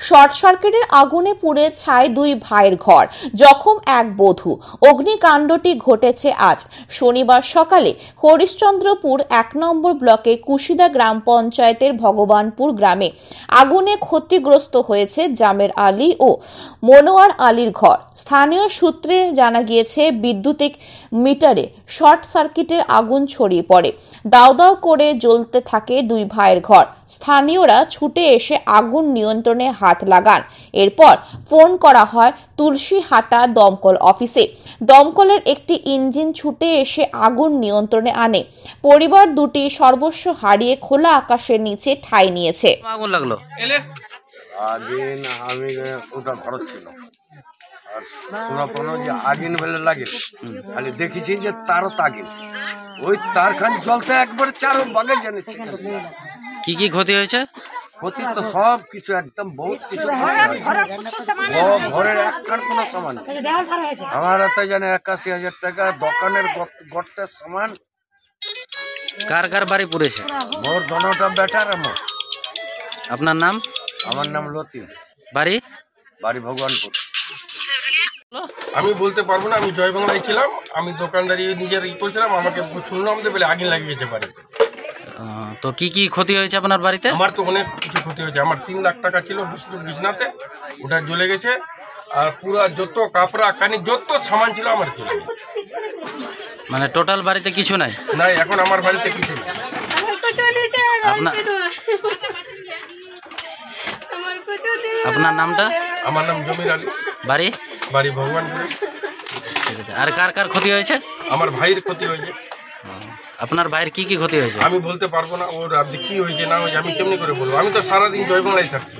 Short সার্কিটের আগুনে পুড়ে ছাই দুই ভাইয়ের ঘর, জখম এক বধূ। অগ্নিকাণ্ডটি ঘটেছে আজ শনিবার সকালে হরিশ্চন্দ্রপুর ১ নম্বর ব্লকে কুশিদা গ্রাম পঞ্চায়েতের ভগবানপুর গ্রামে। আগুনে ক্ষতিগ্রস্ত হয়েছে জামের আলী ও মনোয়ার আলীর ঘর। স্থানীয় সূত্রে জানা গিয়েছে, বিদ্যুতিক মিটারে শর্ট সার্কিটের আগুন ছড়িয়ে পড়ে। দাউ দাউ করে জ্বলতে থাকে দুই ভাইয়ের ঘর। স্থানীয়রা ছুটে এসে আগুন নিয়ন্ত্রণে হাত লাগান। এরপর ফোন করা হয় তুলসীহাটা দমকল অফিসে। দমকলের একটি ইঞ্জিন ছুটে এসে আগুন নিয়ন্ত্রণে আনে। পরিবার দুটি সর্বস্ব হারিয়ে খোলা আকাশের নিচে ঠাঁই নিয়েছে। আগুন লাগলো আগুন আমি ওটা ঘর ছিল আর শোনা কোনো যে আগুন বেলে লাগে খালি দেখেছি যে তারও তাগিন ওই তারখান জ্বলতে একবার চারো বাগে জানিচ্ছে। কি কি ক্ষতি হয়েছে? ক্ষতি তো সব কিছু একদম বহুত কিছু ঘরের একখান কোনো সামান আমার হাতে জানে ৮১,০০০ টাকা দোকানের গর্তের সামান। কার কার বাড়ি পুড়েছে? মোর দোনোটা বেটার আমার। আপনার নাম? আমার নাম লতিফ। বাড়ি? বাড়ি ভগবানপুর। আমি বলতে পারবো না, আমি জয় বাংলায় ছিলাম, আমি দোকানদারি নিজের করছিলাম, আমাকে শুনলাম যে বলে আগুন লাগিয়েছে বাড়িতে। তো কি কি ক্ষতি হয়েছে আপনার বাড়িতে? আমার তো অনেক কিছু ক্ষতি হয়েছে। আমার ৩ লাখ টাকা ছিল বিছনাতে, ওটা জ্বলে গেছে। আর পুরো যত কাপড়া কানি যত সামান ছিল আমার চলে গেছে। মানে টোটাল বাড়িতে কিছু নাই? নাই, এখন আমার বাড়িতে কিছু নেই। আপনার নামটা? আমার নাম জমির আলী। বাড়ি? বাড়ি ভগবানপুরে। আর কার কার ক্ষতি হয়েছে? আমার ভাইয়ের ক্ষতি হয়েছে। আপনার ভাইয়ের কি কি ক্ষতি হয়েছে? আমি বলতে পারবো না, ওর আপনি কি হয়েছে না হয়েছে আমি কেমনি করে বলবো? আমি তো সারাদিন জয় বাংলায় থাকছি।